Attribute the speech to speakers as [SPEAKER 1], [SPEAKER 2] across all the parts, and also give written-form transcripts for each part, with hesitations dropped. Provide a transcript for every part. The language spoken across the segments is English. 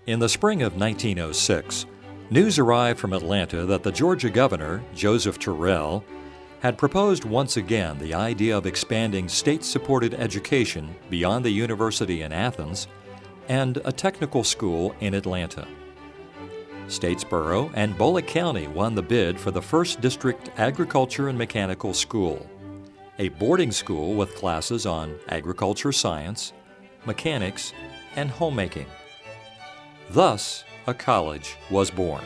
[SPEAKER 1] In the spring of 1906, news arrived from Atlanta that the Georgia governor, Joseph Terrell, had proposed once again the idea of expanding state-supported education beyond the university in Athens and a technical school in Atlanta. Statesboro and Bullock County won the bid for the first district agriculture and mechanical school, a boarding school with classes on agriculture science, mechanics, and homemaking. Thus, a college was born.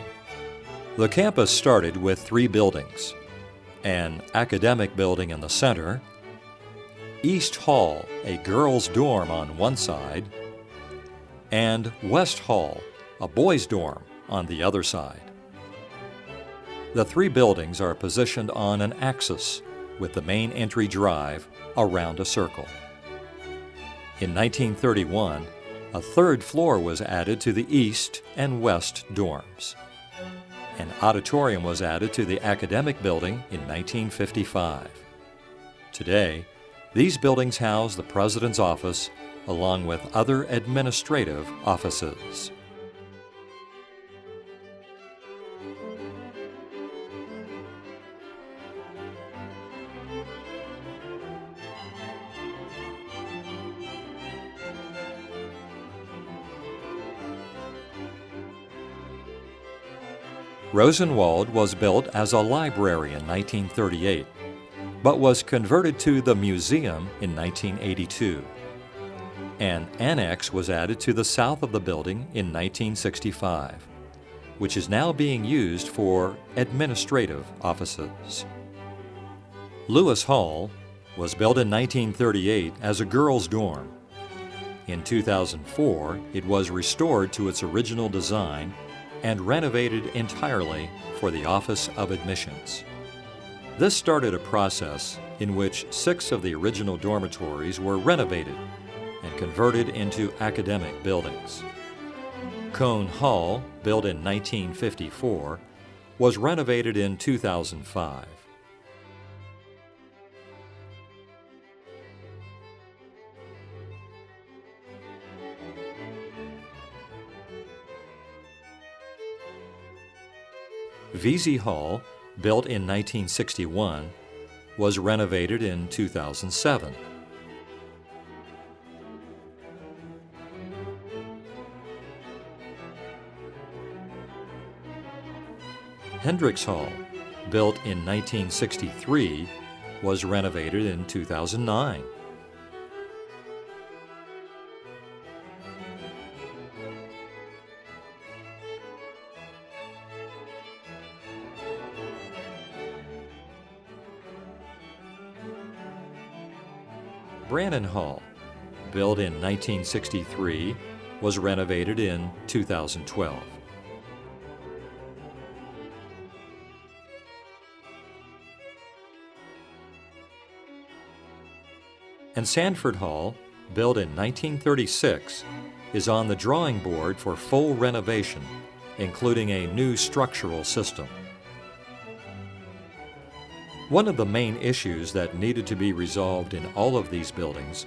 [SPEAKER 1] The campus started with 3 buildings: an academic building in the center, East Hall, a girls' dorm on one side, and West Hall, a boys' dorm, on the other side. The 3 buildings are positioned on an axis, with the main entry drive around a circle. In 1931, a 3rd floor was added to the east and west dorms. An auditorium was added to the academic building in 1955. Today, these buildings house the president's office along with other administrative offices. Rosenwald was built as a library in 1938, but was converted to the museum in 1982. An annex was added to the south of the building in 1965, which is now being used for administrative offices. Lewis Hall was built in 1938 as a girls' dorm. In 2004, it was restored to its original design and renovated entirely for the Office of Admissions. This started a process in which 6 of the original dormitories were renovated and converted into academic buildings. Cone Hall, built in 1954, was renovated in 2005. Vesey Hall, built in 1961, was renovated in 2007. Hendricks Hall, built in 1963, was renovated in 2009. Brannan Hall, built in 1963, was renovated in 2012. And Sanford Hall, built in 1936, is on the drawing board for full renovation, including a new structural system. One of the main issues that needed to be resolved in all of these buildings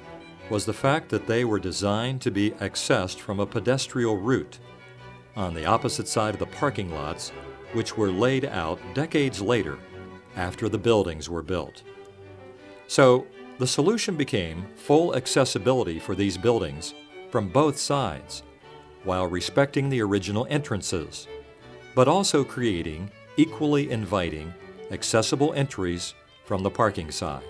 [SPEAKER 1] was the fact that they were designed to be accessed from a pedestrian route on the opposite side of the parking lots, which were laid out decades later after the buildings were built. So the solution became full accessibility for these buildings from both sides, while respecting the original entrances, but also creating equally inviting accessible entries from the parking side.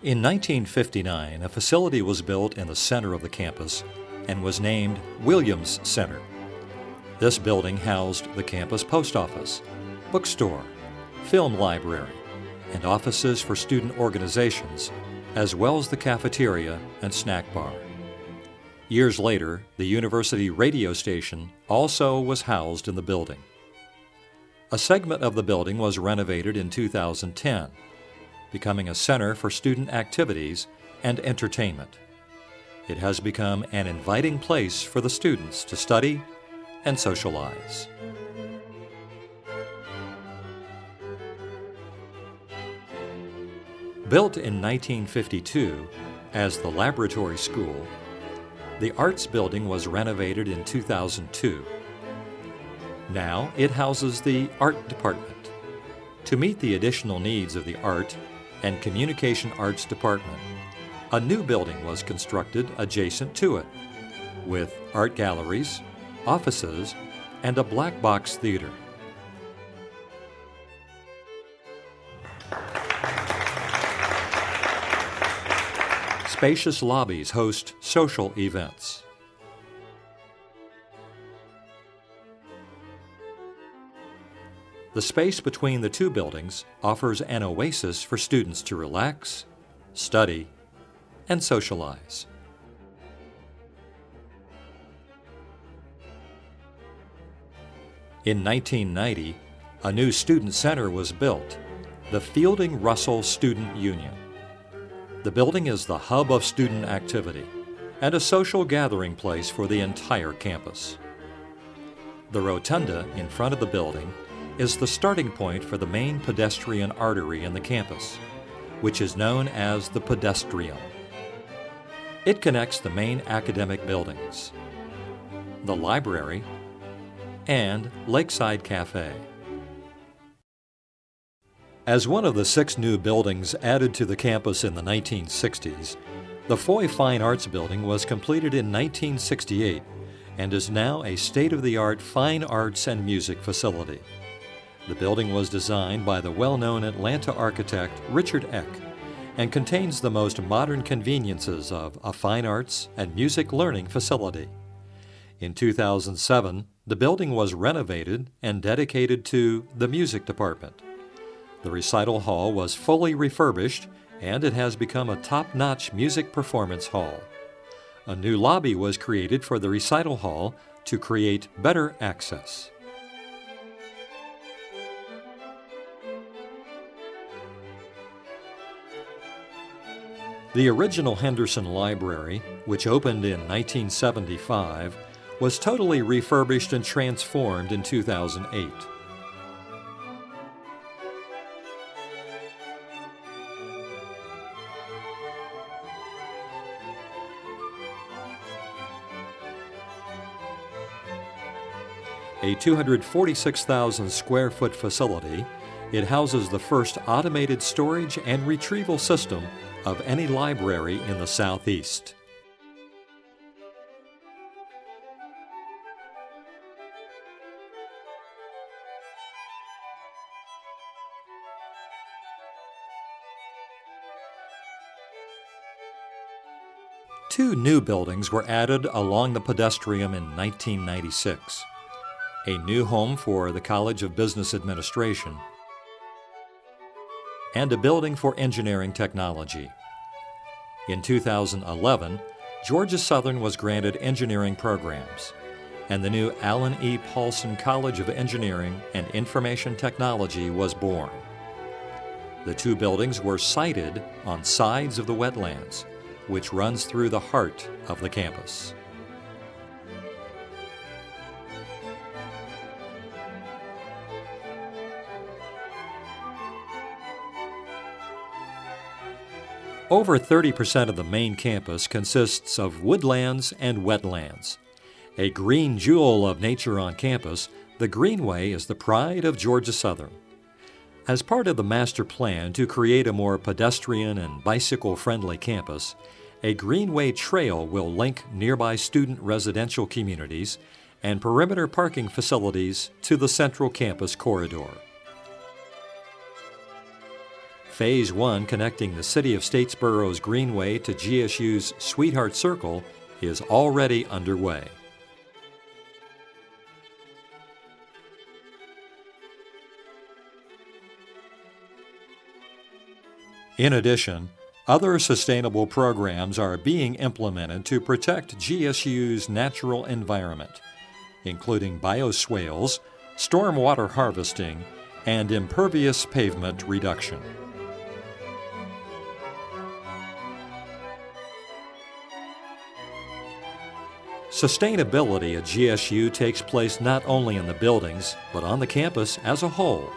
[SPEAKER 1] In 1959, a facility was built in the center of the campus and was named Williams Center. This building housed the campus post office, bookstore, film library, and offices for student organizations, as well as the cafeteria and snack bar. Years later, the university radio station also was housed in the building. A segment of the building was renovated in 2010, becoming a center for student activities and entertainment. It has become an inviting place for the students to study and socialize. Built in 1952, as the laboratory school, the Arts Building was renovated in 2002. Now it houses the Art Department. To meet the additional needs of the Art and Communication Arts Department, a new building was constructed adjacent to it, with art galleries, offices, and a black box theater. Spacious lobbies host social events. The space between the two buildings offers an oasis for students to relax, study, and socialize. In 1990, a new student center was built, the Fielding Russell Student Union. The building is the hub of student activity and a social gathering place for the entire campus. The rotunda in front of the building is the starting point for the main pedestrian artery in the campus, which is known as the pedestrium. It connects the main academic buildings, the library, and Lakeside Cafe. As one of the 6 new buildings added to the campus in the 1960s, the Foy Fine Arts Building was completed in 1968 and is now a state-of-the-art fine arts and music facility. The building was designed by the well-known Atlanta architect Richard Eck and contains the most modern conveniences of a fine arts and music learning facility. In 2007, the building was renovated and dedicated to the music department. The recital hall was fully refurbished and it has become a top-notch music performance hall. A new lobby was created for the recital hall to create better access. The original Henderson Library, which opened in 1975, was totally refurbished and transformed in 2008. A 246,000 square foot facility, it houses the first automated storage and retrieval system of any library in the Southeast. Two new buildings were added along the pedestrian in 1996. A new home for the College of Business Administration and a building for engineering technology. In 2011, Georgia Southern was granted engineering programs, and the new Allen E. Paulson College of Engineering and Information Technology was born. The two buildings were sited on sides of the wetlands, which runs through the heart of the campus. Over 30% of the main campus consists of woodlands and wetlands. A green jewel of nature on campus, the Greenway is the pride of Georgia Southern. As part of the master plan to create a more pedestrian and bicycle-friendly campus, a Greenway trail will link nearby student residential communities and perimeter parking facilities to the central campus corridor. Phase 1, connecting the City of Statesboro's Greenway to GSU's Sweetheart Circle, is already underway. In addition, other sustainable programs are being implemented to protect GSU's natural environment, including bioswales, stormwater harvesting, and impervious pavement reduction. Sustainability at GSU takes place not only in the buildings, but on the campus as a whole.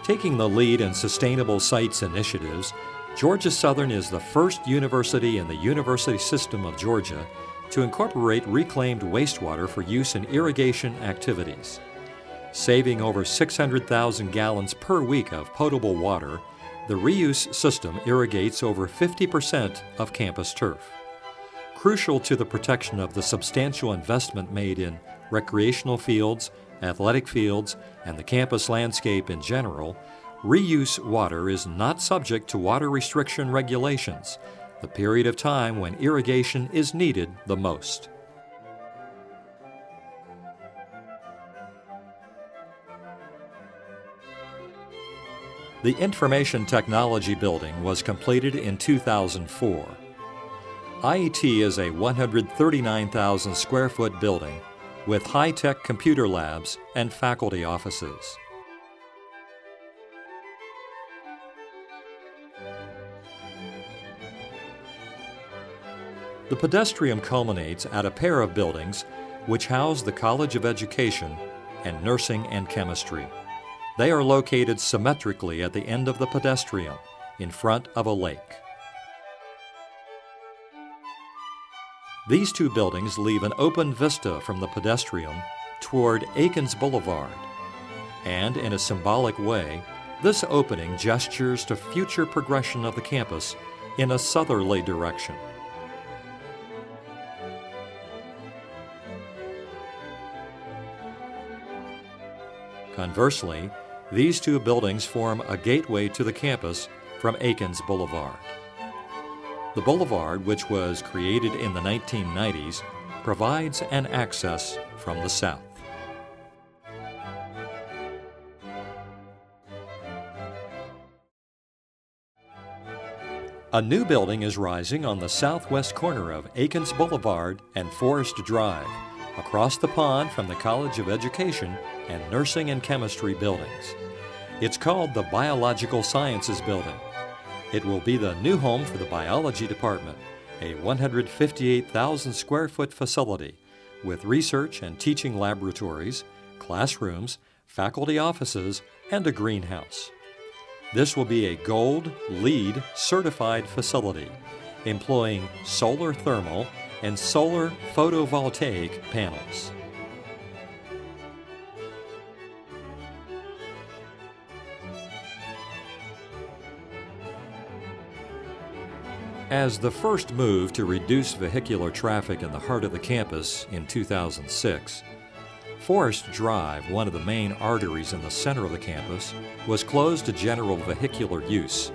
[SPEAKER 1] Taking the lead in sustainable sites initiatives, Georgia Southern is the first university in the university system of Georgia to incorporate reclaimed wastewater for use in irrigation activities. Saving over 600,000 gallons per week of potable water, the reuse system irrigates over 50% of campus turf. Crucial to the protection of the substantial investment made in recreational fields, athletic fields, and the campus landscape in general, reuse water is not subject to water restriction regulations, the period of time when irrigation is needed the most. The Information Technology Building was completed in 2004. IET is a 139,000 square foot building with high-tech computer labs and faculty offices. The pedestrian culminates at a pair of buildings which house the College of Education and Nursing and Chemistry. They are located symmetrically at the end of the pedestrian, in front of a lake. These two buildings leave an open vista from the pedestrian toward Aikens Boulevard, and in a symbolic way, this opening gestures to future progression of the campus in a southerly direction. Conversely, these two buildings form a gateway to the campus from Aikens Boulevard. The boulevard, which was created in the 1990s, provides an access from the south. A new building is rising on the southwest corner of Aikens Boulevard and Forest Drive, across the pond from the College of Education and Nursing and Chemistry buildings. It's called the Biological Sciences Building. It will be the new home for the Biology Department, a 158,000 square foot facility with research and teaching laboratories, classrooms, faculty offices, and a greenhouse. This will be a Gold LEED certified facility, employing solar thermal and solar photovoltaic panels. As the first move to reduce vehicular traffic in the heart of the campus in 2006, Forest Drive, one of the main arteries in the center of the campus, was closed to general vehicular use,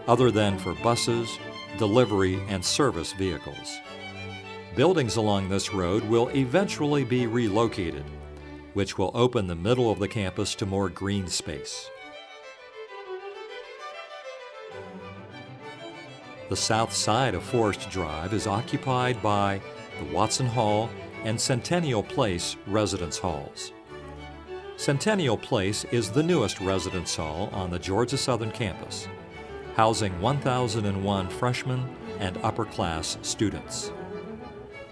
[SPEAKER 1] other than for buses, delivery, and service vehicles. Buildings along this road will eventually be relocated, which will open the middle of the campus to more green space. The south side of Forest Drive is occupied by the Watson Hall and Centennial Place residence halls. Centennial Place is the newest residence hall on the Georgia Southern campus, housing 1,001 freshmen and upper-class students.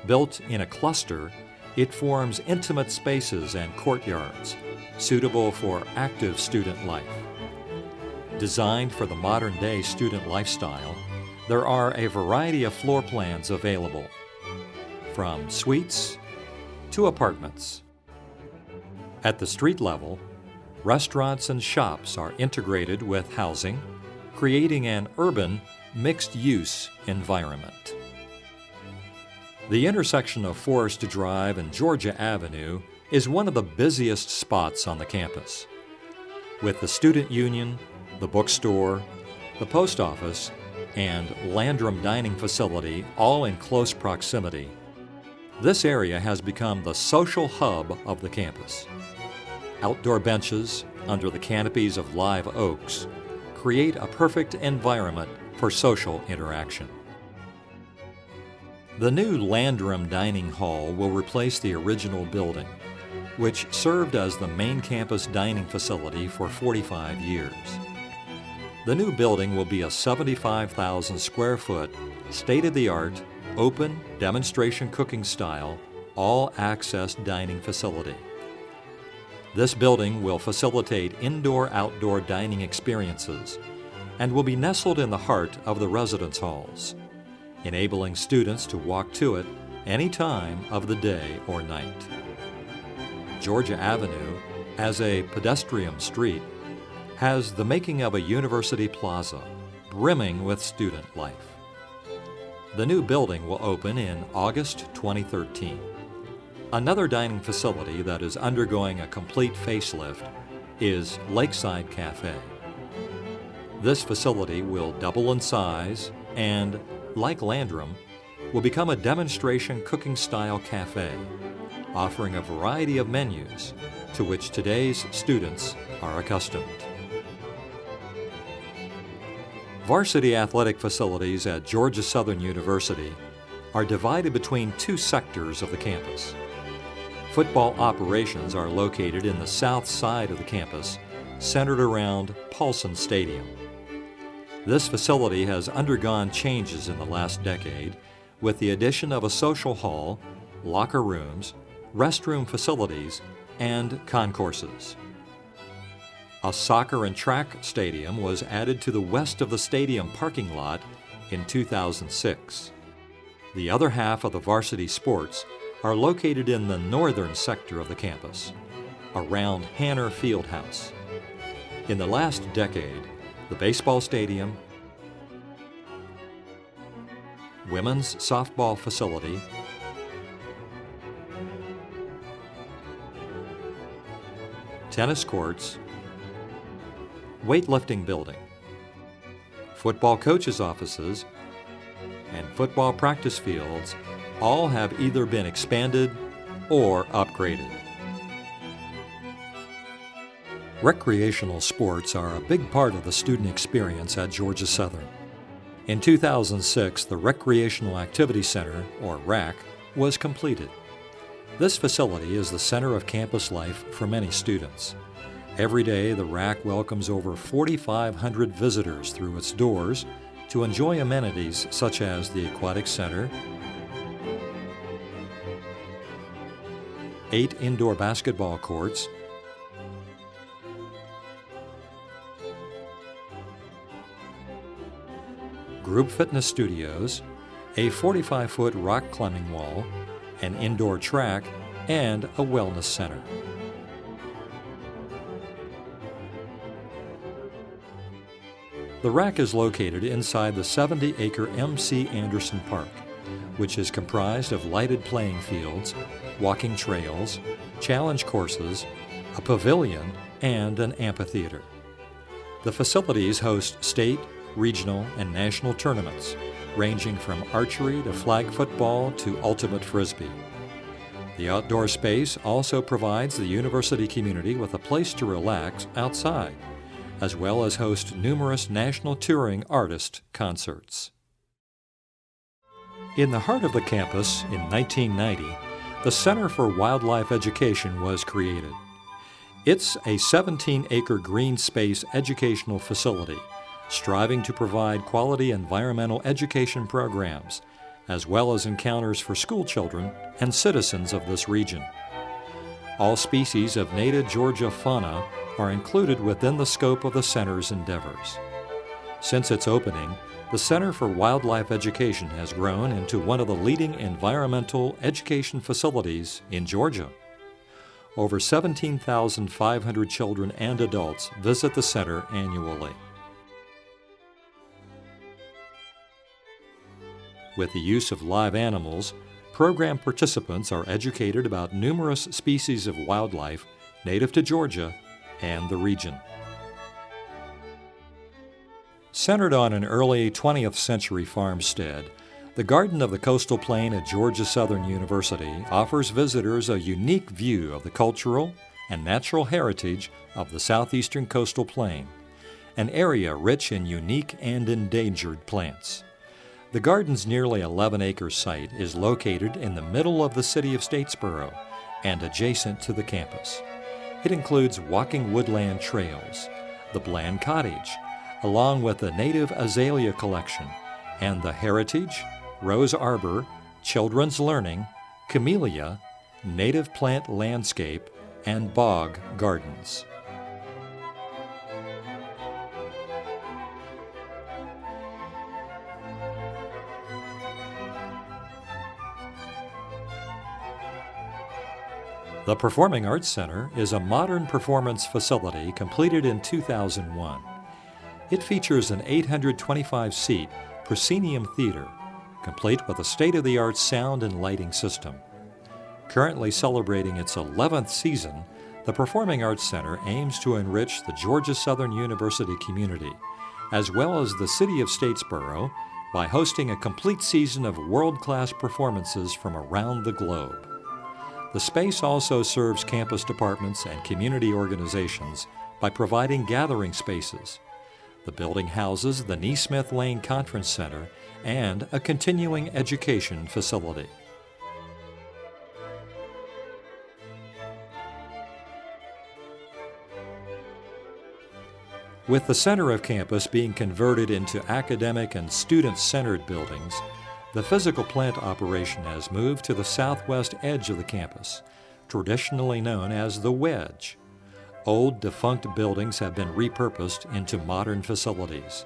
[SPEAKER 1] Built in a cluster, it forms intimate spaces and courtyards, suitable for active student life. Designed for the modern-day student lifestyle, there are a variety of floor plans available, from suites to apartments. At the street level, restaurants and shops are integrated with housing, creating an urban, mixed-use environment. The intersection of Forest Drive and Georgia Avenue is one of the busiest spots on the campus. With the student union, the bookstore, the post office, and Landrum dining facility all in close proximity, this area has become the social hub of the campus. Outdoor benches under the canopies of live oaks create a perfect environment for social interaction. The new Landrum Dining Hall will replace the original building, which served as the main campus dining facility for 45 years. The new building will be a 75,000 square foot, state-of-the-art, open, demonstration cooking style, all-access dining facility. This building will facilitate indoor-outdoor dining experiences, and will be nestled in the heart of the residence halls, enabling students to walk to it any time of the day or night. Georgia Avenue, as a pedestrian street, has the making of a university plaza, brimming with student life. The new building will open in August 2013. Another dining facility that is undergoing a complete facelift is Lakeside Cafe. This facility will double in size and, like Landrum, will become a demonstration cooking-style cafe, offering a variety of menus to which today's students are accustomed. Varsity athletic facilities at Georgia Southern University are divided between two sectors of the campus. Football operations are located in the south side of the campus, centered around Paulson Stadium. This facility has undergone changes in the last decade with the addition of a social hall, locker rooms, restroom facilities, and concourses. A soccer and track stadium was added to the west of the stadium parking lot in 2006. The other half of the varsity sports are located in the northern sector of the campus, around Hanner Fieldhouse. In the last decade, the baseball stadium, women's softball facility, tennis courts, weightlifting building, football coaches' offices, and football practice fields all have either been expanded or upgraded. Recreational sports are a big part of the student experience at Georgia Southern. In 2006, the Recreational Activity Center, or RAC, was completed. This facility is the center of campus life for many students. Every day, the RAC welcomes over 4,500 visitors through its doors to enjoy amenities such as the Aquatic Center, 8 indoor basketball courts, group fitness studios, a 45-foot rock climbing wall, an indoor track, and a wellness center. The RAC is located inside the 70-acre M.C. Anderson Park, which is comprised of lighted playing fields, walking trails, challenge courses, a pavilion, and an amphitheater. The facilities host state, regional, and national tournaments, ranging from archery to flag football to ultimate frisbee. The outdoor space also provides the university community with a place to relax outside, as well as host numerous national touring artist concerts. In the heart of the campus, in 1990, the Center for Wildlife Education was created. It's a 17-acre green space educational facility, striving to provide quality environmental education programs, as well as encounters for school children and citizens of this region. All species of native Georgia fauna are included within the scope of the center's endeavors. Since its opening, the Center for Wildlife Education has grown into one of the leading environmental education facilities in Georgia. Over 17,500 children and adults visit the center annually. With the use of live animals, program participants are educated about numerous species of wildlife native to Georgia and the region. Centered on an early 20th century farmstead, the Garden of the Coastal Plain at Georgia Southern University offers visitors a unique view of the cultural and natural heritage of the southeastern coastal plain, an area rich in unique and endangered plants. The garden's nearly 11-acre site is located in the middle of the city of Statesboro and adjacent to the campus. It includes walking woodland trails, the Bland Cottage, along with the native azalea collection, and the Heritage, Rose Arbor, Children's Learning, Camellia, Native Plant Landscape, and Bog Gardens. The Performing Arts Center is a modern performance facility completed in 2001. It features an 825-seat proscenium theater, complete with a state-of-the-art sound and lighting system. Currently celebrating its 11th season, the Performing Arts Center aims to enrich the Georgia Southern University community, as well as the City of Statesboro, by hosting a complete season of world-class performances from around the globe. The space also serves campus departments and community organizations by providing gathering spaces. The building houses the Neesmith Lane Conference Center and a continuing education facility. With the center of campus being converted into academic and student-centered buildings, the physical plant operation has moved to the southwest edge of the campus, traditionally known as the Wedge. Old defunct buildings have been repurposed into modern facilities.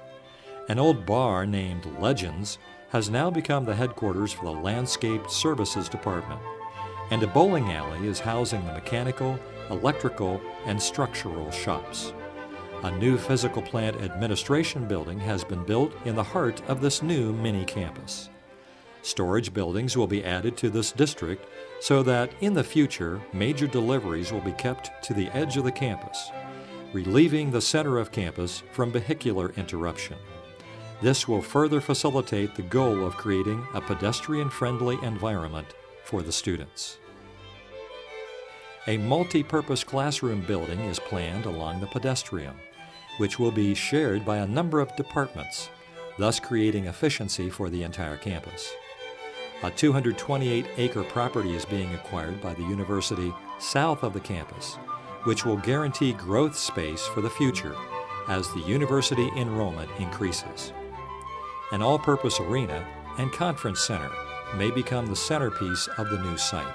[SPEAKER 1] An old bar named Legends has now become the headquarters for the Landscape Services Department, and a bowling alley is housing the mechanical, electrical, and structural shops. A new physical plant administration building has been built in the heart of this new mini-campus. Storage buildings will be added to this district so that in the future, major deliveries will be kept to the edge of the campus, relieving the center of campus from vehicular interruption. This will further facilitate the goal of creating a pedestrian-friendly environment for the students. A multi-purpose classroom building is planned along the pedestrian, which will be shared by a number of departments, thus creating efficiency for the entire campus. A 228-acre property is being acquired by the university south of the campus, which will guarantee growth space for the future as the university enrollment increases. An all-purpose arena and conference center may become the centerpiece of the new site.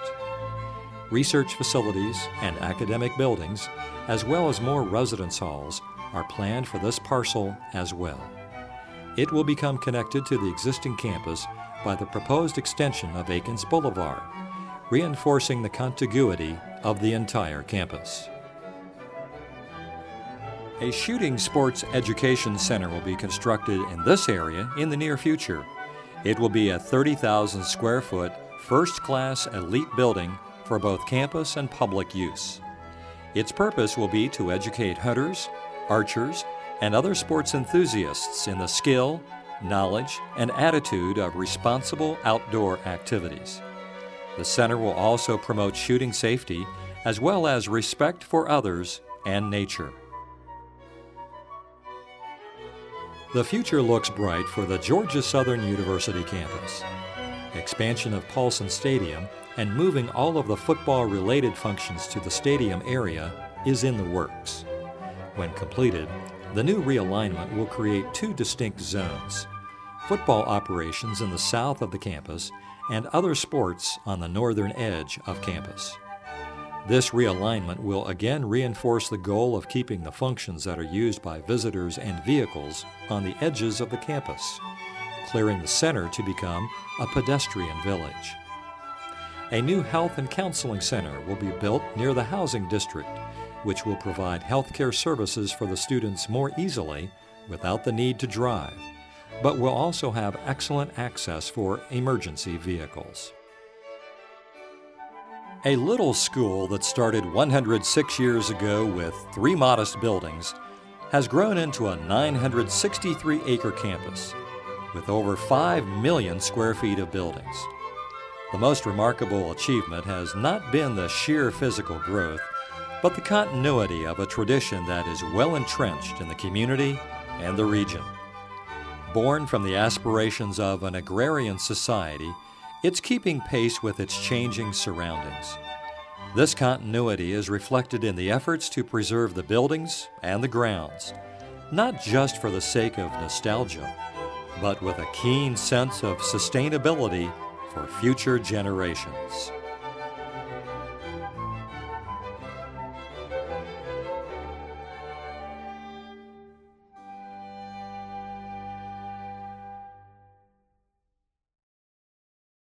[SPEAKER 1] Research facilities and academic buildings, as well as more residence halls, are planned for this parcel as well. It will become connected to the existing campus by the proposed extension of Aikens Boulevard, reinforcing the contiguity of the entire campus. A shooting sports education center will be constructed in this area in the near future. It will be a 30,000 square foot, first-class elite building for both campus and public use. Its purpose will be to educate hunters, archers, and other sports enthusiasts in the skill, knowledge, and attitude of responsible outdoor activities. The center will also promote shooting safety as well as respect for others and nature. The future looks bright for the Georgia Southern University campus. Expansion of Paulson Stadium and moving all of the football-related functions to the stadium area is in the works. When completed, the new realignment will create two distinct zones: football operations in the south of the campus and other sports on the northern edge of campus. This realignment will again reinforce the goal of keeping the functions that are used by visitors and vehicles on the edges of the campus, clearing the center to become a pedestrian village. A new health and counseling center will be built near the housing district, which will provide healthcare services for the students more easily without the need to drive, but will also have excellent access for emergency vehicles. A little school that started 106 years ago with 3 modest buildings has grown into a 963-acre campus with over 5 million square feet of buildings. The most remarkable achievement has not been the sheer physical growth, but the continuity of a tradition that is well entrenched in the community and the region. Born from the aspirations of an agrarian society, it's keeping pace with its changing surroundings. This continuity is reflected in the efforts to preserve the buildings and the grounds, not just for the sake of nostalgia, but with a keen sense of sustainability for future generations.